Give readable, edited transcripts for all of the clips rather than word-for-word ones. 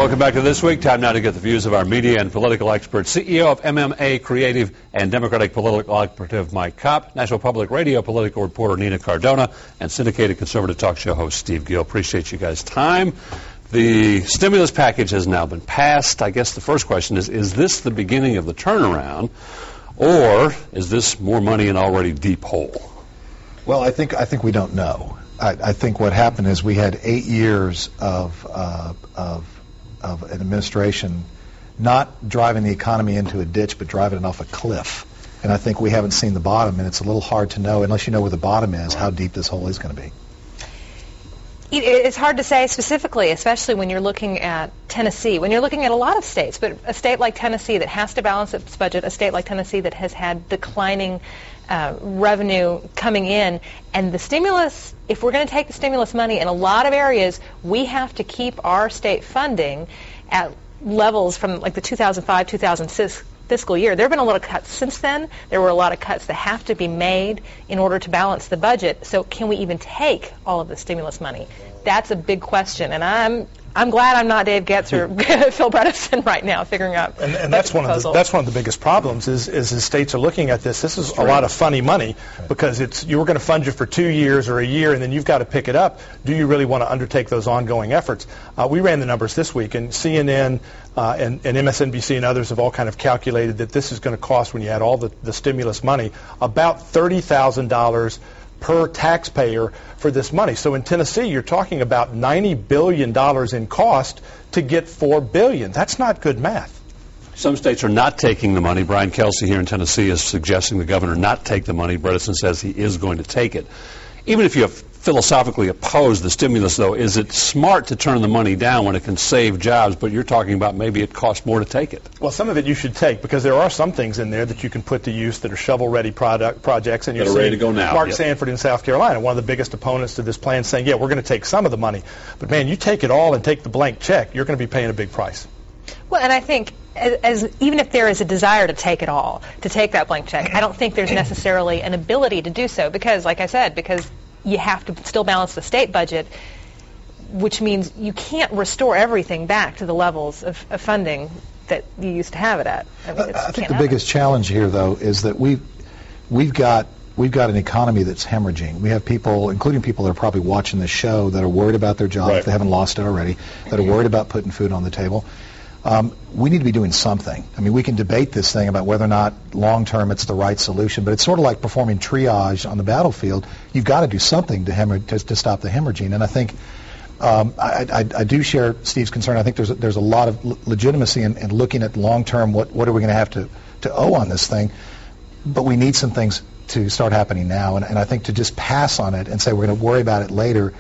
Welcome back to This Week. Time now to get the views of our media and political experts. CEO of MMA Creative and Democratic Political Operative Mike Kopp, National Public Radio political reporter Nina Cardona, and Syndicated conservative talk show host Steve Gill. Appreciate you guys' time. The stimulus package has now been passed. I guess the first question is this the beginning of the turnaround, or is this more money in already deep hole? Well, I think we don't know. I think what happened is we had 8 years of an administration not driving the economy into a ditch, but driving it off a cliff. And I think we haven't seen the bottom, and it's a little hard to know, unless you know where the bottom is, how deep this hole is going to be. It's hard to say specifically, especially when you're looking at Tennessee, when you're looking at a lot of states, but a state like Tennessee that has to balance its budget, a state like Tennessee that has had declining revenue coming in, and the stimulus, if we're going to take the stimulus money in a lot of areas, we have to keep our state funding at levels from like the 2005-2006 fiscal year. There have been a lot of cuts since then. There were a lot of cuts that have to be made in order to balance the budget. So can we even take all of the stimulus money? That's a big question, and I'm glad I'm not Dave Getz or Phil Bredesen right now figuring out. And that's one of the biggest problems is the states are looking at this. This is a lot of funny money because you're going to fund you for 2 years or a year, and then you've got to pick it up. Do you really want to undertake those ongoing efforts? We ran the numbers this week, and CNN and MSNBC and others have all kind of calculated that this is going to cost, when you add all the stimulus money, about $30,000 per taxpayer for this money. So in Tennessee, you're talking about $90 billion in cost to get $4 billion. That's not good math. Some states are not taking the money. Brian Kelsey here in Tennessee is suggesting the governor not take the money. Bredesen says he is going to take it. Even if you philosophically oppose the stimulus, though, is it smart to turn the money down when it can save jobs, but you're talking about maybe it costs more to take it? Well, some of it you should take, because there are some things in there that you can put to use that are shovel-ready projects. And you're ready to go now. Mark Sanford in South Carolina, one of the biggest opponents to this plan, saying, yeah, we're going to take some of the money. But, man, you take it all and take the blank check, you're going to be paying a big price. Well, and I think even if there is a desire to take it all, to take that blank check, I don't think there's necessarily an ability to do so because, like I said, because you have to still balance the state budget, which means you can't restore everything back to the levels of funding that you used to have it at. I think the biggest challenge here, though, is that we've got an economy that's hemorrhaging. We have people, including people that are probably watching this show, that are worried about their job if they haven't lost it already, that are worried about putting food on the table. We need to be doing something. I mean, we can debate this thing about whether or not long-term it's the right solution, but it's sort of like performing triage on the battlefield. You've got to do something to stop the hemorrhaging. And I think I do share Steve's concern. I think there's a lot of legitimacy in looking at long-term what are we going to have to owe on this thing. But we need some things to start happening now. And I think to just pass on it and say we're going to worry about it later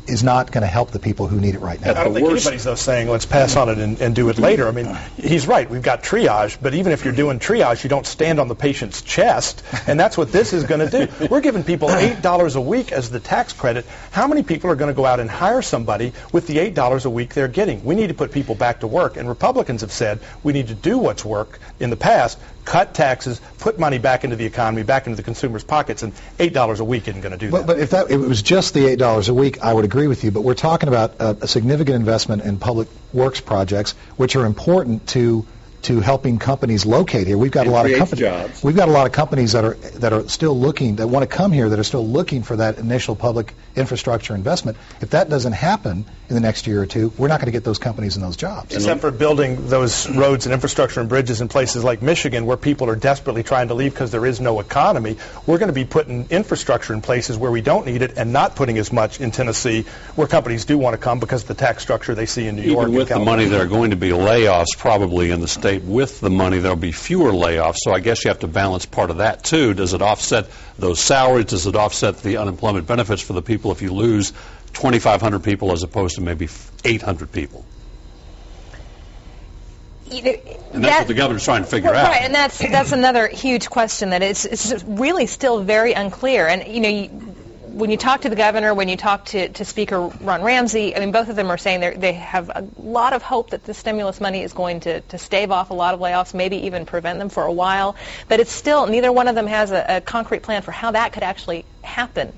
is not going to help the people who need it right now. I don't think anybody's, though, saying let's pass on it and do it later. I mean, he's right. We've got triage, but even if you're doing triage, you don't stand on the patient's chest, and that's what this is going to do. We're giving people $8 a week as the tax credit. How many people are going to go out and hire somebody with the $8 a week they're getting? We need to put people back to work, and Republicans have said we need to do what's worked in the past, cut taxes, put money back into the economy, back into the consumer's pockets, and $8 a week isn't going to do that. But if it was just the $8 a week, I would agree with you. But we're talking about a significant investment in public works projects, which are important to helping companies locate here. We've got a lot of companies. Jobs. We've got a lot of companies that are still looking, that want to come here, that are still looking for that initial public infrastructure investment. If that doesn't happen in the next year or two, we're not going to get those companies and those jobs. Except for building those roads and infrastructure and bridges in places like Michigan, where people are desperately trying to leave because there is no economy. We're going to be putting infrastructure in places where we don't need it, and not putting as much in Tennessee, where companies do want to come because of the tax structure they see in New York. Even with the money, there are going to be layoffs probably in the state. With the money, there will be fewer layoffs, so I guess you have to balance part of that too. Does it offset those salaries? Does it offset the unemployment benefits for the people if you lose 2,500 people as opposed to maybe 800 people? And that's what the governor's trying to figure out. Right, and that's another huge question that it's really still very unclear. And when you talk to the governor, when you talk to Speaker Ron Ramsey, I mean, both of them are saying they have a lot of hope that the stimulus money is going to stave off a lot of layoffs, maybe even prevent them for a while. But it's still, neither one of them has a concrete plan for how that could actually happen.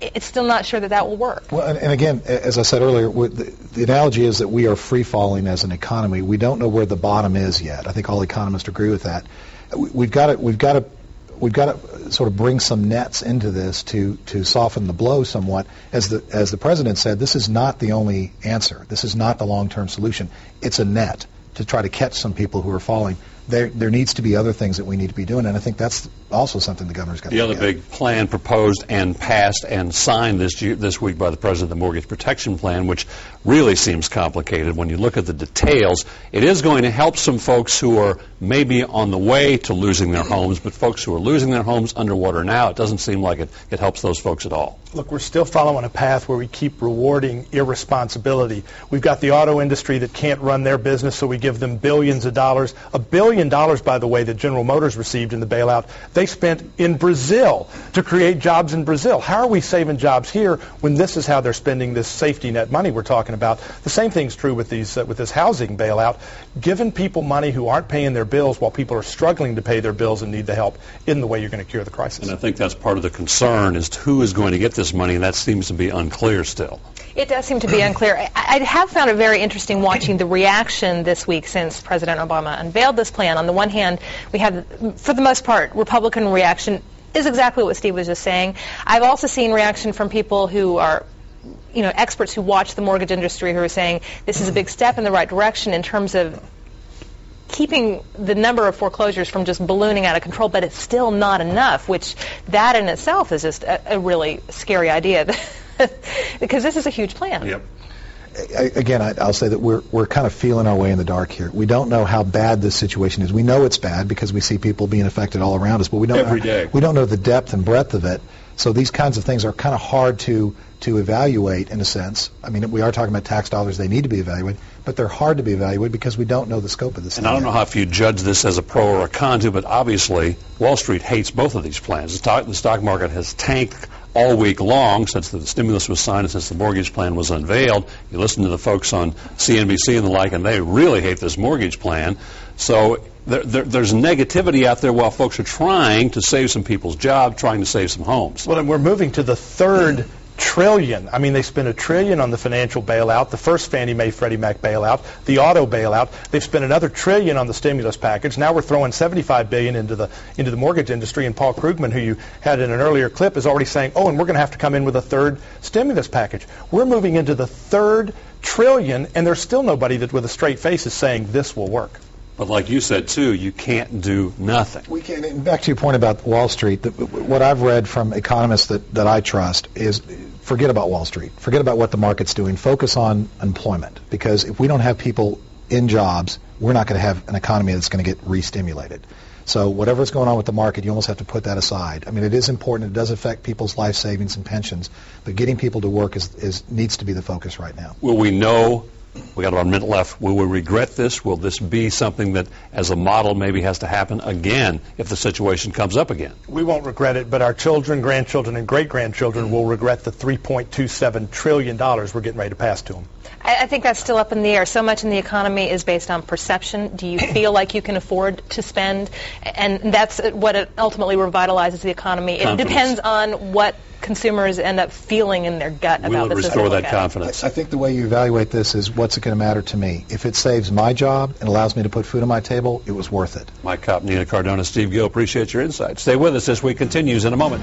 it's still not sure that that will work. Well, and again, as I said earlier, the analogy is that we are free-falling as an economy. We don't know where the bottom is yet. I think all economists agree with that. We've got to sort of bring some nets into this to soften the blow somewhat. As the president said, this is not the only answer. This is not the long-term solution. It's a net to try to catch some people who are falling. There needs to be other things that we need to be doing, and I think that's also something the governor's got to look at. The other big plan proposed and passed and signed this week by the president, the Mortgage Protection Plan, which really seems complicated when you look at the details. It is going to help some folks who are maybe on the way to losing their homes, but folks who are losing their homes underwater now, it doesn't seem like it helps those folks at all. Look, we're still following a path where we keep rewarding irresponsibility. We've got the auto industry that can't run their business, so we give them billions of dollars. $1 billion, by the way, that General Motors received in the bailout, they spent in Brazil to create jobs in Brazil. How are we saving jobs here when this is how they're spending this safety net money we're talking about? The same thing's true with this housing bailout. Giving people money who aren't paying their bills while people are struggling to pay their bills and need the help isn't the way you're going to cure the crisis. And I think that's part of the concern is who is going to get this money, and that seems to be unclear still. It does seem to be unclear. I have found it very interesting watching the reaction this week since President Obama unveiled this plan. On the one hand, we have, for the most part, Republican reaction is exactly what Steve was just saying. I've also seen reaction from people who are experts who watch the mortgage industry who are saying this is a big step in the right direction in terms of keeping the number of foreclosures from just ballooning out of control, but it's still not enough, which that in itself is just a really scary idea because this is a huge plan. Yep. Again, I'll say that we're kind of feeling our way in the dark here. We don't know how bad this situation is. We know it's bad because we see people being affected all around us, but we don't every day. We don't know the depth and breadth of it. So these kinds of things are kind of hard to evaluate in a sense. I mean, we are talking about tax dollars; they need to be evaluated, but they're hard to be evaluated because we don't know the scope of this. And I don't know how if you judge this as a pro or a con to, but obviously Wall Street hates both of these plans. The stock market has tanked all week long since the stimulus was signed and since the mortgage plan was unveiled. You listen to the folks on CNBC and the like, and they really hate this mortgage plan. So there's negativity out there while folks are trying to save some people's jobs, trying to save some homes. Well, and we're moving to the third trillion. I mean, they spent $1 trillion on the financial bailout, the first Fannie Mae Freddie Mac bailout, the auto bailout. They've spent another $1 trillion on the stimulus package. Now we're throwing $75 billion into the mortgage industry. And Paul Krugman, who you had in an earlier clip, is already saying, oh, and we're going to have to come in with a third stimulus package. We're moving into the third trillion, and there's still nobody that with a straight face is saying this will work. But like you said, too, you can't do nothing. We can. And back to your point about Wall Street, what I've read from economists that I trust is forget about Wall Street. Forget about what the market's doing. Focus on employment. Because if we don't have people in jobs, we're not going to have an economy that's going to get re-stimulated. So whatever's going on with the market, you almost have to put that aside. I mean, it is important. It does affect people's life savings and pensions. But getting people to work needs to be the focus right now. Will we know? We got about a minute left. Will we regret this? Will this be something that, as a model, maybe has to happen again if the situation comes up again? We won't regret it, but our children, grandchildren, and great-grandchildren will regret the $3.27 trillion we're getting ready to pass to them. I think that's still up in the air. So much in the economy is based on perception. Do you feel like you can afford to spend? And that's what ultimately revitalizes the economy. Confidence. It depends on what consumers end up feeling in their gut about this. Will it restore that confidence? I think the way you evaluate this is what's it going to matter to me. If it saves my job and allows me to put food on my table, it was worth it. Mike Kopp, Nina Cardona, Steve Gill, appreciate your insight. Stay with us. This week continues in a moment.